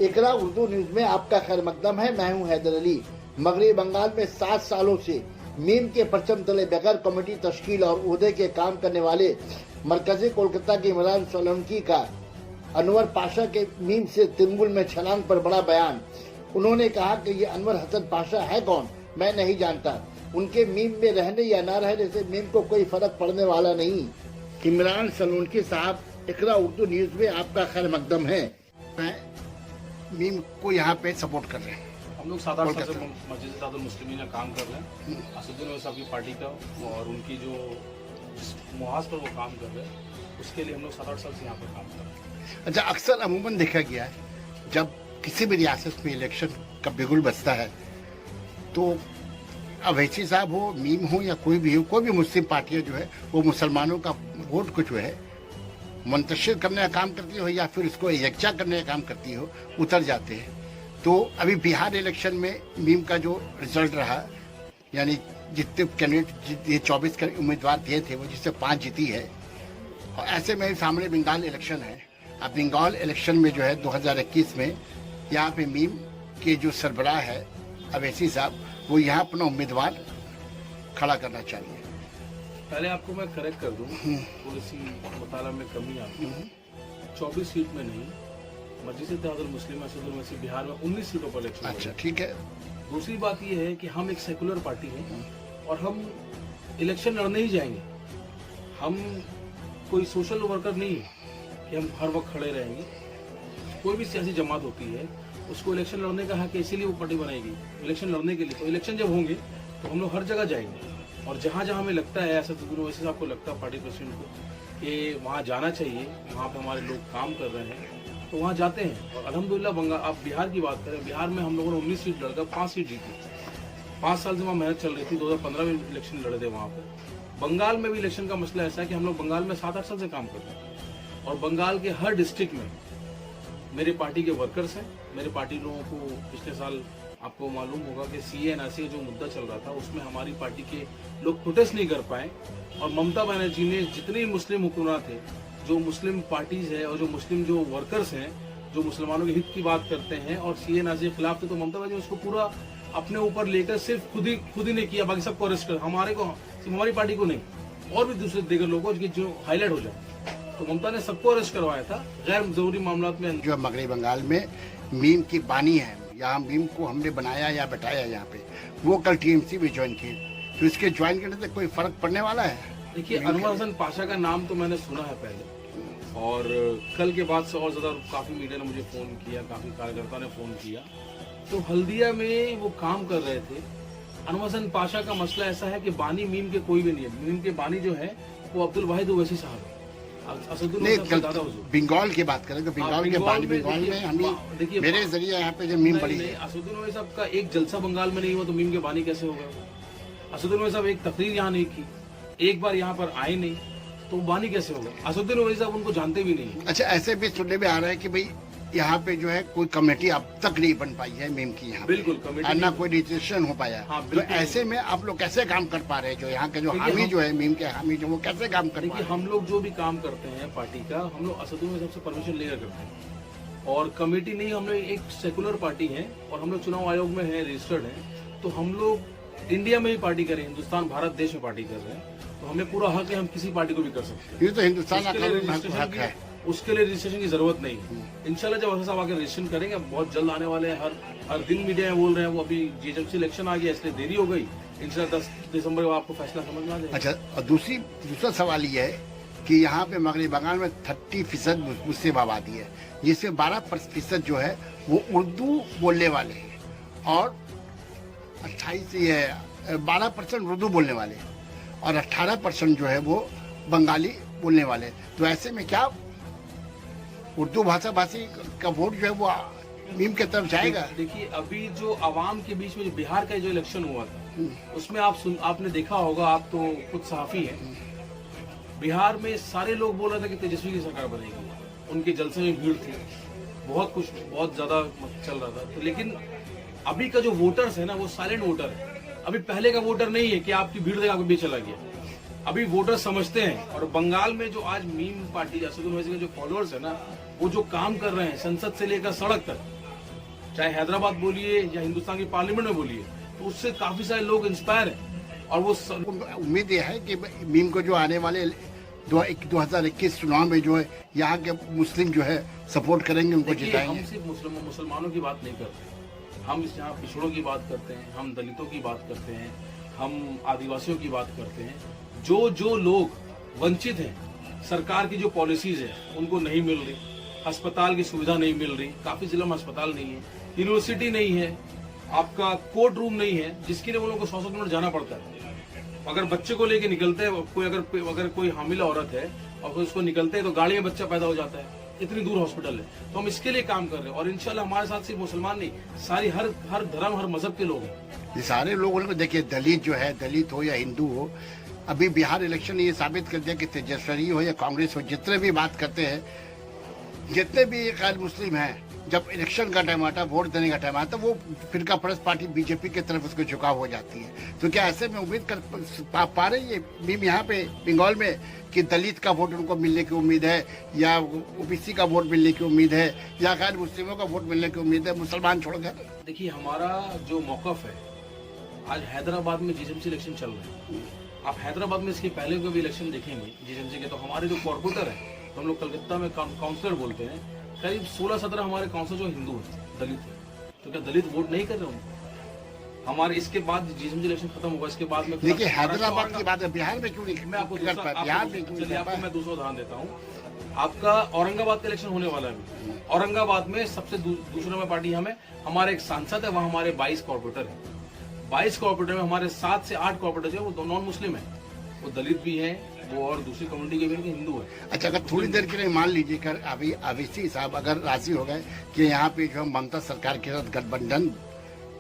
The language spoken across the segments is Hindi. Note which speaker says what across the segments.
Speaker 1: इकरा उर्दू न्यूज में आपका खैर मकदम है। मैं हूं हैदर अली। मगरबी बंगाल में 7 सालों से मीम के परचम तले बगैर कमेटी तश्कील और उहदे के काम करने वाले मरकजी कोलकाता के इमरान सोलंकी का अनवर पाशा के मीम से तिरंगुल में छलांग पर बड़ा बयान। उन्होंने कहा कि ये अनवर हसन पाशा है कौन, मैं नहीं जानता। उनके मीम में रहने या ना रहने से मीम को कोई फर्क पड़ने वाला नहीं। इमरान सोलंकी साहब, इकरा उर्दू न्यूज में आपका खैर मकदम है। मैं मीम को यहाँ पे सपोर्ट कर रहे हैं।
Speaker 2: हम लोग 7-8 साल से मस्जिद इत्तेहादुल मुस्लिमीन में काम कर रहे हैं। असदुद्दीन ओवैसी साहब की पार्टी का और उनकी जो मुहाज पर वो काम कर रहे हैं, उसके लिए हम लोग 7-8 साल से यहाँ पर काम कर रहे हैं।
Speaker 1: अच्छा, अक्सर अमूमन देखा गया है जब किसी भी रियासत में इलेक्शन का बिगुल बजता है तो अवैसी साहब हो, मीम हो या कोई भी हो, कोई भी मुस्लिम पार्टियां जो है वो मुसलमानों का वोट को जो है मुंतशिर करने का काम करती हो या फिर उसको यकजा करने का काम करती हो, उतर जाते हैं। तो अभी बिहार इलेक्शन में मीम का जो रिजल्ट रहा, यानी जितने कैंडिडेट ये 24 उम्मीदवार दिए थे वो जिससे 5 जीती है। और ऐसे में सामने बंगाल इलेक्शन है। अब बंगाल इलेक्शन में जो है 2021 में यहाँ पे मीम के जो सरबराह है अवैसी साहब, वो यहाँ अपना उम्मीदवार खड़ा करना चाहिए।
Speaker 2: पहले आपको मैं करेक्ट कर दूं, थोड़ी सी मुताला में कमी आती है। 24 सीट में नहीं, मस्जिद इत्तेहादुल मुस्लिमीन में बिहार में 19 सीटों पर इलेक्शन।
Speaker 1: अच्छा, ठीक है।
Speaker 2: दूसरी बात यह है कि हम एक सेकुलर पार्टी हैं और हम इलेक्शन लड़ने ही जाएंगे। हम कोई सोशल वर्कर नहीं है कि हम हर वक्त खड़े रहेंगे। कोई भी सियासी जमात होती है उसको इलेक्शन लड़ने का हक है, इसीलिए वो पार्टी बनाएगी इलेक्शन लड़ने के लिए। तो इलेक्शन जब होंगे तो हम लोग हर जगह जाएंगे और जहाँ जहाँ हमें लगता है, ऐसा वैसे आपको लगता है पार्टी प्रेसिडेंट को कि वहाँ जाना चाहिए, वहाँ पे हमारे लोग काम कर रहे हैं, तो वहाँ जाते हैं। और अल्हम्दुलिल्लाह बंगाल, आप बिहार की बात करें, बिहार में हम लोगों ने 19 सीट लड़कर 5 सीट जीती। 5 साल से वहाँ मेहनत चल रही थी। 2015 में इलेक्शन लड़े थे वहाँ पर। बंगाल में भी इलेक्शन का मसला ऐसा है कि हम लोग बंगाल में 7-8 साल से काम करते हैं और बंगाल के हर डिस्ट्रिक्ट में मेरे पार्टी के वर्कर्स हैं। मेरे पार्टी लोगों को पिछले साल आपको मालूम होगा कि CA NRC जो मुद्दा चल रहा था उसमें हमारी पार्टी के लोग प्रोटेस्ट नहीं कर पाए और ममता बनर्जी ने जितने मुस्लिम हुक्मरान थे, जो मुस्लिम पार्टीज है और जो मुस्लिम जो वर्कर्स हैं, जो मुसलमानों के हित की बात करते हैं और CA NRC के खिलाफ थे, तो ममता बनर्जी उसको पूरा अपने ऊपर लेकर सिर्फ खुद ही ने किया, बाकी सबको अरेस्ट कर, हमारी पार्टी को नहीं, और भी दूसरे देगर लोगों को जो हाईलाइट हो जाए। तो ममता ने सबको अरेस्ट करवाया था गैर जरूरी मामला में।
Speaker 1: जो मगरबी बंगाल में मीम की बानी है, यहाँ मीम को हमने बनाया या बैठाया यहाँ पे, वो कल TMC भी ज्वाइन की, तो इसके ज्वाइन करने से कोई फर्क पड़ने वाला है?
Speaker 2: देखिए, अनवर हसन पाशा का नाम तो मैंने सुना है पहले, और कल के बाद से और ज्यादा काफी मीडिया ने मुझे फोन किया, काफी कार्यकर्ता ने फोन किया। तो हल्दिया में वो काम कर रहे थे। अनवर हसन पाशा का मसला ऐसा है कि बानी मीम के कोई भी नहीं है। मीम के बानी जो है वो अब्दुल वाहिद ओवैसी साहब है।
Speaker 1: बंगाल की बात करें तो बंगाल के बंगाल में हम देखिए, मेरे जरिए यहाँ पे जो मीम पड़ी है,
Speaker 2: असदुद्दीन ओवैसी साहब का एक जलसा बंगाल में नहीं हुआ तो मीम के बानी कैसे होगा? असदुद्दीन ओवैसी साहब एक तकरीर यहाँ नहीं की, एक बार यहाँ पर आए नहीं, तो बानी कैसे होगा? असदुद्दीन ओवैसी साहब उनको जानते भी नहीं।
Speaker 1: अच्छा, ऐसे भी सुनने में आ रहा है कि भाई यहाँ पे जो है कोई कमेटी अब तक नहीं बन पाई है मीम की, यहाँ
Speaker 2: बिल्कुल कमेटी,
Speaker 1: ना कोई रजिस्ट्रेशन हो पाया। तो ऐसे में आप लोग कैसे काम कर पा रहे हैं? जो यहाँ के जो हामी जो है, मीम के हामी जो, वो कैसे काम कर पा रहे हैं?
Speaker 2: हम लोग जो भी काम करते हैं पार्टी का, हम लोग असदुद्दीन सबसे परमिशन लेकर करते हैं और कमेटी नहीं, हम लोग एक सेकुलर पार्टी है और हम लोग चुनाव आयोग में है, रजिस्टर्ड है। तो हम लोग इंडिया में भी पार्टी कर रहे हैं, हिंदुस्तान भारत देश में पार्टी कर रहे हैं, तो हमें पूरा हक है, हम किसी पार्टी को भी कर सकते हैं।
Speaker 1: ये तो हिंदुस्तान का हक है,
Speaker 2: उसके लिए रजिस्ट्रेशन की जरूरत नहीं है। इंशाल्लाह जब साहब आके रजिस्ट्रेशन करेंगे, बहुत जल्द आने वाले हैं। हर दिन मीडिया में बोल रहे हैं, वो अभी GHMC इलेक्शन आ गया इसलिए देरी हो गई। इंशाल्लाह 10 दिसंबर को आपको फैसला समझ में आ जाएगा।
Speaker 1: अच्छा, और दूसरा सवाल ये है कि यहाँ पे मगरबी बंगाल में 30% मुस्लिम आबादी है, जिसमें 12% जो है वो उर्दू बोलने वाले हैं और 12% उर्दू बोलने वाले और 18% जो है वो बंगाली बोलने वाले। तो ऐसे में क्या उर्दू भाषी का वोट जो है वो मीम की तरफ जाएगा? देखिए,
Speaker 2: अभी जो आवाम के बीच में जो बिहार का जो इलेक्शन हुआ था उसमें आपने देखा होगा, आप तो खुद सहाफी हैं, बिहार में सारे लोग बोल रहे थे कि तेजस्वी की सरकार बनेगी। उनके जलसे में भीड़ थी, बहुत ज्यादा चल रहा था। तो लेकिन अभी का जो वोटर्स है ना, वो साइलेंट वोटर है। अभी पहले का वोटर नहीं है कि आपकी भीड़ देख आपके बीच चला गया। अभी वोटर समझते हैं। और बंगाल में जो आज मीम पार्टी असदुद्दीन ओवैसी के जो फॉलोअर्स है ना, वो जो काम कर रहे हैं संसद से लेकर सड़क तक, चाहे हैदराबाद बोलिए या हिंदुस्तान की पार्लियामेंट में बोलिए, तो उससे काफी सारे लोग इंस्पायर हैं। और वो
Speaker 1: उम्मीद यह है कि मीम को जो आने वाले 2021 चुनाव में जो है यहाँ के मुस्लिम जो है सपोर्ट करेंगे, उनको जिताएंगे।
Speaker 2: हम सिर्फ मुसलमानों की बात नहीं करते, हम इस यहाँ पिछड़ों की बात करते हैं, हम दलितों की बात करते हैं, हम आदिवासियों की बात करते हैं। जो लोग वंचित हैं, सरकार की जो पॉलिसीज है उनको नहीं मिल रही, अस्पताल की सुविधा नहीं मिल रही, काफी जिलों में अस्पताल नहीं है, यूनिवर्सिटी नहीं है, आपका कोर्ट रूम नहीं है, जिसके लिए वो लोगों को 100 किलोमीटर जाना पड़ता है। अगर बच्चे को लेके निकलते हैं, अगर कोई हामिला औरत है और उसको निकलते हैं तो गाड़ी में बच्चा पैदा हो जाता है, इतनी दूर हॉस्पिटल है। तो हम इसके लिए काम कर रहे हैं और इंशाल्लाह हमारे साथ सिर्फ मुसलमान नहीं, सारी हर धर्म हर मजहब के लोग हैं।
Speaker 1: ये सारे लोगों को देखिए, दलित जो है, दलित हो या हिंदू हो, अभी बिहार इलेक्शन ने ये साबित कर दिया कि तेजस्वी हो या कांग्रेस हो, जितने भी बात करते हैं, जितने भी गैर मुस्लिम हैं, जब इलेक्शन का टाइम आता है, वोट देने का टाइम आता है, वो फिरका परस्त पार्टी बीजेपी की तरफ उसको झुकाव हो जाती है। तो क्या ऐसे में उम्मीद कर पा रहे हैं ये यहाँ पे बंगाल में कि दलित का वोट उनको मिलने की उम्मीद है, या ओबीसी का वोट मिलने की उम्मीद है, या गैर मुस्लिमों का वोट मिलने की उम्मीद है, मुसलमान छोड़कर?
Speaker 2: देखिए, हमारा जो मौकफ है, आज हैदराबाद में जीएमसी इलेक्शन चल रहे हैं। आप हैदराबाद में इसके पहले को भी इलेक्शन देखेंगे जीएमसी के, तो हमारे जो कॉर्पोरेटर है, तो हम लोग कलकत्ता में काउंसलर बोलते हैं, करीब 16-17 हमारे काउंसलर जो हिंदू हैं, दलित हैं। तो क्या दलित वोट नहीं कर रहे उनको? हमारे इसके बाद जीएमसी इलेक्शन खत्म होगा, इसके बाद में
Speaker 1: देखिए हैदराबाद की बात है, बिहार में क्यों नहीं?
Speaker 2: मैं आपको
Speaker 1: बिहार में
Speaker 2: चलिए आपको मैं दूसरा उदाहरण देता हूँ। आपका औरंगाबाद का इलेक्शन होने वाला है। औरंगाबाद में सबसे दूसरे नंबर पार्टी हमें, हमारे एक सांसद है, वहाँ हमारे 22 कॉर्पोरेटर है। 22 कॉर्पोरेटर में हमारे 7 से 8 कॉर्पोरेटर जो वो नॉन मुस्लिम है, वो दलित भी हैं, वो और दूसरी कम्युनिटी के भी हिंदू है।
Speaker 1: अच्छा, अगर थोड़ी देर के लिए मान लीजिए कर अभी अवैसी साहब अगर राजी हो गए कि यहाँ पे जो ममता सरकार के साथ गठबंधन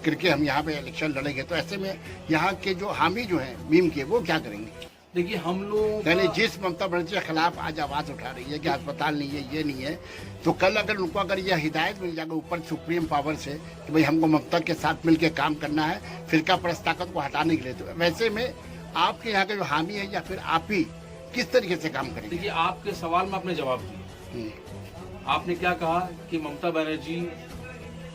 Speaker 1: करके हम यहाँ पे इलेक्शन लड़ेंगे, तो ऐसे में यहाँ के जो हामी जो है मीम के, वो क्या करेंगे?
Speaker 2: देखिए, हम लोग
Speaker 1: पहले जिस ममता बनर्जी के खिलाफ आज आवाज उठा रही है कि अस्पताल नहीं है, ये नहीं है, तो कल अगर उनको अगर यह हिदायत मिल जाएगा ऊपर सुप्रीम पावर से कि भाई हमको ममता के साथ मिलकर काम करना है फिरका परस्त ताकत को हटाने के लिए, तो वैसे में आपके यहाँ के जो हामी है या फिर आप ही किस तरीके से काम करेंगे?
Speaker 2: देखिए, आपके सवाल में आपने जवाब दिया। आपने क्या कहा कि ममता बनर्जी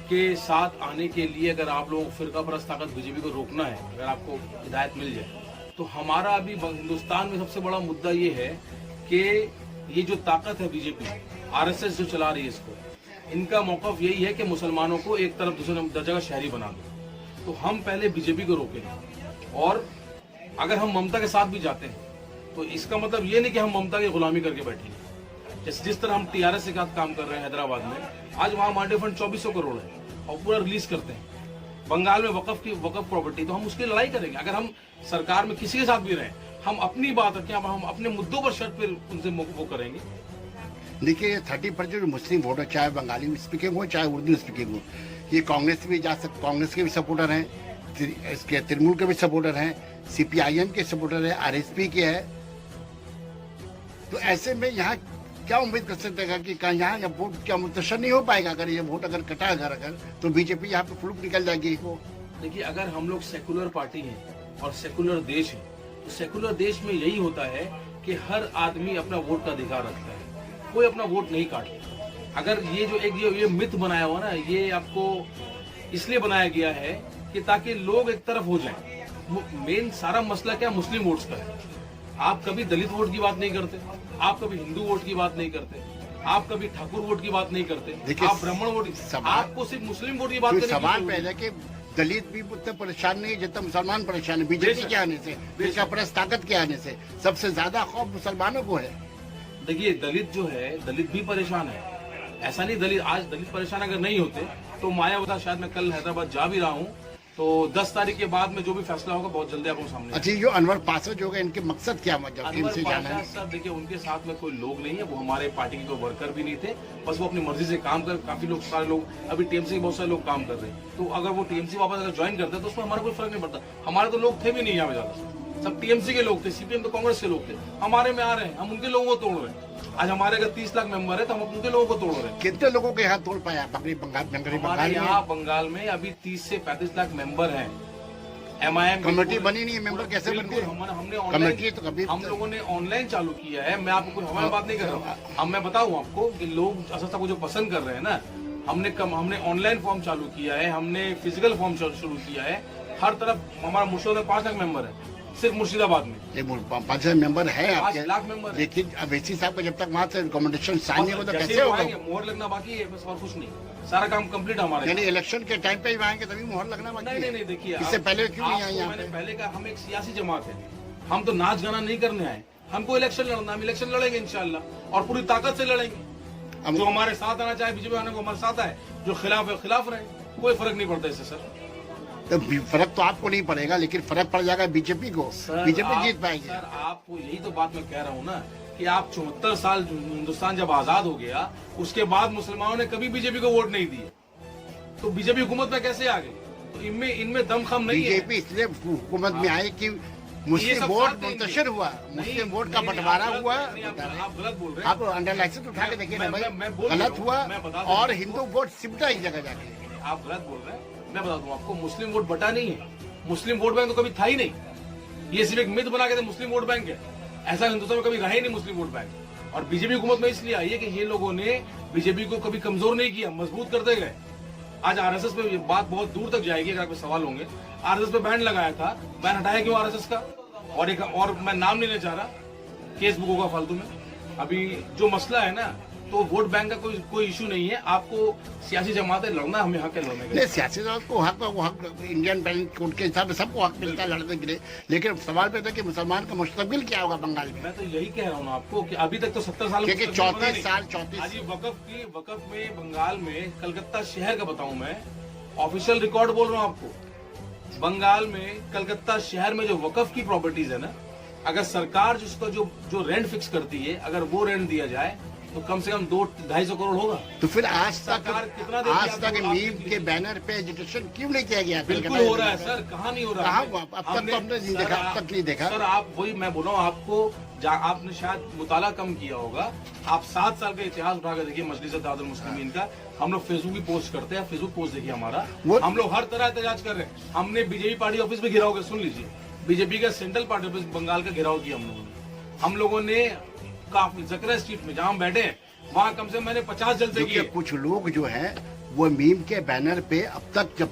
Speaker 2: के साथ आने के लिए अगर आप लोग फिरका परस्त ताकत बीजेपी को रोकना है, अगर आपको हिदायत मिल जाए, तो हमारा अभी हिंदुस्तान में सबसे बड़ा मुद्दा ये है कि ये जो ताकत है बीजेपी, आरएसएस जो चला रही है इसको, इनका मौकफ यही है कि मुसलमानों को एक तरफ दूसरे दर्जा का शहरी बना दो। तो हम पहले बीजेपी को रोकेंगे, और अगर हम ममता के साथ भी जाते हैं तो इसका मतलब ये नहीं कि हम ममता की गुलामी करके बैठेंगे। जिस तरह हम टीआरएस के साथ काम कर रहे हैं हैदराबाद में, आज वहाँ मांडे फंड 2400 करोड़ है और पूरा रिलीज करते हैं। बंगाल में वकफ प्रॉपर्टी, तो हम उसकी लड़ाई करेंगे। अगर हम सरकार में किसी के साथ भी रहे, हम अपनी बात रखें, हम अपने मुद्दों पर शर्त पर उनसे वो करेंगे।
Speaker 1: देखिए 30% जो मुस्लिम वोटर, चाहे बंगाली स्पीकिंग हो चाहे उर्दू स्पीकिंग हो, ये कांग्रेस भी जा सकते, कांग्रेस के भी सपोर्टर हैं, इसके तृणमूल के भी सपोर्टर हैं, सीपीआईएम के सपोर्टर है, आरएसपी के है। तो ऐसे में यहाँ क्या उम्मीद कर सकते हैं कि यहाँ वोट क्या मुंतशिर नहीं हो पाएगा? अगर ये वोट अगर कटा अगर तो बीजेपी यहाँ पे फ्लूक निकल जाएगी।
Speaker 2: देखिए, अगर हम लोग सेकुलर पार्टी हैं और सेकुलर देश है, तो सेकुलर देश में यही होता है कि हर आदमी अपना वोट का अधिकार रखता है, कोई अपना वोट नहीं काटता। अगर ये जो एक ये मिथ बनाया हुआ ना, ये आपको इसलिए बनाया गया है कि ताकि लोग एक तरफ हो जाएं। मेन सारा मसला क्या मुस्लिम वोट्स का है। आप कभी दलित वोट की बात नहीं करते, आप कभी हिंदू वोट की बात नहीं करते, आप कभी ठाकुर वोट की बात नहीं करते, आप ब्राह्मण वोट, आपको सिर्फ मुस्लिम वोट की बात करनी है।
Speaker 1: सवाल पहले कि दलित भी उतने परेशान नहीं है जितना मुसलमान परेशान है बीजेपी के आने से, फिरका परस्त ताकत के आने से। सबसे ज्यादा खौफ मुसलमानों को है।
Speaker 2: देखिए, दलित जो है, दलित भी परेशान है, ऐसा नहीं। दलित आज दलित परेशान अगर नहीं होते तो मायावती, शायद मैं कल हैदराबाद जा भी रहा हूँ, तो 10 तारीख के बाद में जो भी फैसला होगा बहुत जल्दी आपको सामने।
Speaker 1: अच्छा, जो अनवर पासा जो है, इनके मकसद क्या?
Speaker 2: अनवर पासा साहब, देखिए उनके साथ में कोई लोग नहीं है, वो हमारे पार्टी के कोई वर्कर भी नहीं थे, बस वो अपनी मर्जी से काम कर। काफी लोग, सारे लोग अभी टीएमसी के बहुत सारे लोग काम कर रहे हैं, तो अगर वो टीएमसी वापस अगर ज्वाइन करते तो उसमें हमारा कोई फर्क नहीं पड़ता। हमारे तो लोग थे भी नहीं यहाँ पे ज्यादा, सब टीएमसी के लोग थे, सीपीएम तो कांग्रेस के लोग थे। हमारे में आ रहे हैं, हम उनके लोगों को तोड़ रहे हैं। आज हमारे अगर 30 लाख मेंबर है तो हम उनके लोगों को तोड़ रहे हैं।
Speaker 1: कितने लोगों के यहाँ तोड़ पाया?
Speaker 2: हमारे यहाँ बंगाल में अभी 30 से 35 लाख मेंबर हैं। एमआईएम
Speaker 1: कमेटी बनी नहीं है, मेंबर कैसे बनते हैं?
Speaker 2: हमने कमेटी तो कभी हम लोगों ने ऑनलाइन चालू किया है। मैं आपको कोई हमारी बात नहीं कर रहा हूँ। अब मैं बताऊँ आपको कि लोग असस्ता को जो पसंद कर रहे हैं ना, हमने ऑनलाइन फॉर्म चालू किया है, हमने फिजिकल फॉर्म शुरू किया है। हर तरफ हमारा मुर्शिदाबाद में 5 लाख मेंबर है, सिर्फ मुर्शिदाबाद में।
Speaker 1: ये 5 मेंबर है
Speaker 2: 5
Speaker 1: आपके,
Speaker 2: लाख मेंबर है।
Speaker 1: लेकिन अवैसी साहब को जब तक वहाँ से रिकमेंडेशन साइन नहीं होगा तो
Speaker 2: जैसे
Speaker 1: कैसे
Speaker 2: वो
Speaker 1: होगा?
Speaker 2: आएंगे, मोहर लगना बाकी है, बस और कुछ नहीं। सारा काम कंप्लीट हमारा
Speaker 1: यानी
Speaker 2: है।
Speaker 1: इलेक्शन के टाइम पे ही आएंगे तभी मोहर लगना बाकी
Speaker 2: नहीं
Speaker 1: है?
Speaker 2: नहीं देखिए,
Speaker 1: इससे पहले क्यों नहीं आए
Speaker 2: आपको
Speaker 1: यहाँ
Speaker 2: मैंने
Speaker 1: पे?
Speaker 2: पहले कहा हम एक सियासी जमात है, हम तो नाच गाना नहीं करने आए, हमको इलेक्शन लड़ना, हम इलेक्शन लड़ेंगे इंशाल्लाह और पूरी ताकत से लड़ेंगे।
Speaker 1: हम-
Speaker 2: जो हमारे साथ आना चाहे बीजेपी आने को हमारे साथ आए, जो खिलाफ है खिलाफ रहे, कोई फर्क नहीं पड़ता इससे सर।
Speaker 1: तो फर्क तो आपको नहीं पड़ेगा, लेकिन फर्क पड़ जाएगा बीजेपी को, बीजेपी जीत पाएगी।
Speaker 2: सर आपको यही तो बात मैं कह रहा हूँ ना कि आप 74 साल हिंदुस्तान जब आजाद हो गया, उसके बाद मुसलमानों ने कभी बीजेपी को वोट नहीं दिए, तो बीजेपी हुकूमत में कैसे आ गई? तो इनमें दमखम नहीं है।
Speaker 1: बीजेपी इसलिए हुकूमत में आई कि
Speaker 2: ये
Speaker 1: मुस्लिम
Speaker 2: सब
Speaker 1: वोट
Speaker 2: साथ देंगे।
Speaker 1: मुंतशिर हुआ, मुस्लिम वोट का बंटवारा हुआ।
Speaker 2: आप गलत बोल रहे हैं।
Speaker 1: आप अंडर लाइसेंस उठा के देखिए ना भाई,
Speaker 2: मैं बोल रहा
Speaker 1: गलत
Speaker 2: हूँ,
Speaker 1: हुआ
Speaker 2: मैं बता दूं।
Speaker 1: और हिंदू वोट सिमटा ही जगह जाके।
Speaker 2: आप गलत बोल रहे हैं। मैं बता दूं आपको, मुस्लिम वोट बटा नहीं है, मुस्लिम वोट बैंक तो कभी था ही नहीं। ये सिर्फ एक मिथ बना के मुस्लिम वोट बैंक है, ऐसा हिंदुस्तान में कभी रहा ही नहीं मुस्लिम वोट बैंक। और बीजेपी हुकूमत में इसलिए आई है कि ये लोगों ने बीजेपी को कभी कमजोर नहीं किया, मजबूत करते गए। आज आरएसएस पे ये बात बहुत दूर तक जाएगी, अगर आपके सवाल होंगे। आरएसएस पे बैन लगाया था, बैन हटाया क्यों आरएसएस का? और मैं नाम नहीं लेना चाह रहा, केस बुक होगा फालतू में। अभी जो मसला है ना, तो वोट बैंक का कोई इशू नहीं है। आपको सियासी जमातें लड़ना, हम यहाँ के लड़ने के
Speaker 1: नहीं, सियासी दल को हक इंडियन बैंक कोड के हिसाब से सबको हक मिलता है लड़ने के लिए, लेकिन सवाल पे था कि मुसलमान का मुस्तकबिल क्या होगा बंगाल में?
Speaker 2: मैं तो यही कह रहा हूँ ना आपको कि अभी तक तो 70 साल
Speaker 1: क्योंकि
Speaker 2: मुस्तकबिल बना
Speaker 1: 34
Speaker 2: नहीं।
Speaker 1: साल 34
Speaker 2: आज वकफ में बंगाल में कलकत्ता शहर का बताऊं मैं, ऑफिशियल रिकॉर्ड बोल रहा हूँ आपको। बंगाल में कलकत्ता शहर में जो वकफ की प्रॉपर्टीज है ना, अगर सरकार जिसका जो रेंट फिक्स करती है, अगर वो रेंट दिया जाए तो कम से कम 200-250 करोड़ होगा।
Speaker 1: तो फिर आज
Speaker 2: सरकार कितना
Speaker 1: तक
Speaker 2: देती है
Speaker 1: आज तक
Speaker 2: आपको?
Speaker 1: मीम के बैनर पे एजुकेशन क्यों नहीं किया गया?
Speaker 2: बिल्कुल हो रहा है सर, कहाँ नहीं हो रहा
Speaker 1: कहाँ
Speaker 2: है?
Speaker 1: हुआ? अब तक तो हमने नहीं देखा, अब तक नहीं देखा।
Speaker 2: सर आप वही मैं बोल रहा हूँ आपको, आपने शायद मुताला कम किया होगा। आप 7 साल का इतिहास उठा कर देखिए मजलिस इत्तेहादुल मुस्लिमीन का। हम लोग फेसबुक की पोस्ट करते हैं, फेसबुक पोस्ट देखिए हमारा, हम लोग हर तरह एहतजाज कर रहे हैं। हमने बीजेपी पार्टी ऑफिस में घिराव किया, सुन लीजिए, बीजेपी का सेंट्रल पार्टी ऑफिस बंगाल का घेराव किया हम लोगों ने काफी जकरा स्ट्रीट में जहाँ हम बैठे हैं, वहाँ कम से कम मैंने 50 जलसे
Speaker 1: क्योंकि
Speaker 2: किए।
Speaker 1: कुछ लोग जो हैं वो मीम के बैनर पे अब तक जब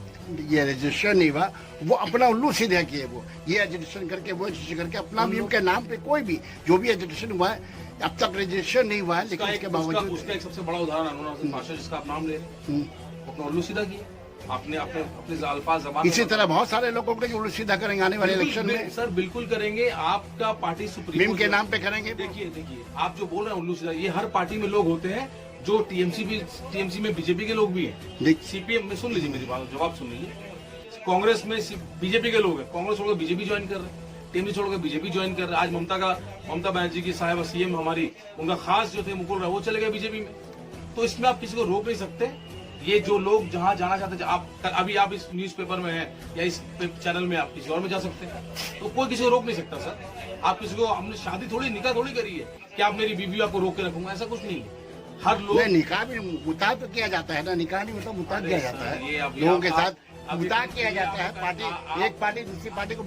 Speaker 1: ये रजिस्ट्रेशन नहीं हुआ, वो अपना उल्लू सीधे किए, वो ये रजिस्ट्रेशन करके वो रजिस्ट्रेशन करके अपना मीम के नाम पे कोई भी जो भी रजिस्ट्रेशन हुआ है, अब तक रजिस्ट्रेशन नहीं हुआ है, लेकिन उसके बावजूद
Speaker 2: उसका एक सबसे बड़ा उदाहरण अनुराग पाशा, जिसका आप नाम ले रहे हैं, अपना उल्लू सीधा किया। आपने अपने अल्फाज जबान
Speaker 1: इसी तरह बहुत सारे लोगों को उल्लू सीधा करेंगे आने वाले इलेक्शन में।
Speaker 2: सर बिल्कुल करेंगे। आपका पार्टी सुप्रीम
Speaker 1: मीम के नाम पे करेंगे।
Speaker 2: देखिए आप जो बोल रहे हैं उल्लू सीधा, ये हर पार्टी में लोग होते हैं। जो टीएमसी में बीजेपी के लोग भी हैं, सीपीएम में, सुन लीजिए मेरी बात, जवाब सुन लीजिए। कांग्रेस में बीजेपी के लोग हैं, कांग्रेस छोड़कर बीजेपी ज्वाइन कर रहे हैं, टीएमसी छोड़कर बीजेपी ज्वाइन कर रहे हैं। आज ममता बनर्जी की साहिबा सीएम हमारी, उनका खास जो थे मुकुल राय, वो चले गए बीजेपी में। तो इसमें आप किसी को रोक नहीं सकते। ये जो लोग जहां जाना चाहते हैं, अभी आप इस न्यूज़पेपर में हैं या इस चैनल में, आप किसी और में जा सकते हैं, तो कोई किसी को रोक नहीं सकता सर। आप किसी को, हमने शादी थोड़ी निकाह थोड़ी करी है कि आप मेरी बीवी आपको रोक के रखूंगा, ऐसा कुछ नहीं है। हर लोग
Speaker 1: निकाह भी मुताह तो किया जाता है ना, निकाह नहीं मतलब मुताह किया जाता है, लोगों के साथ मुताह किया जाता है। पार्टी एक पार्टी दूसरी पार्टी को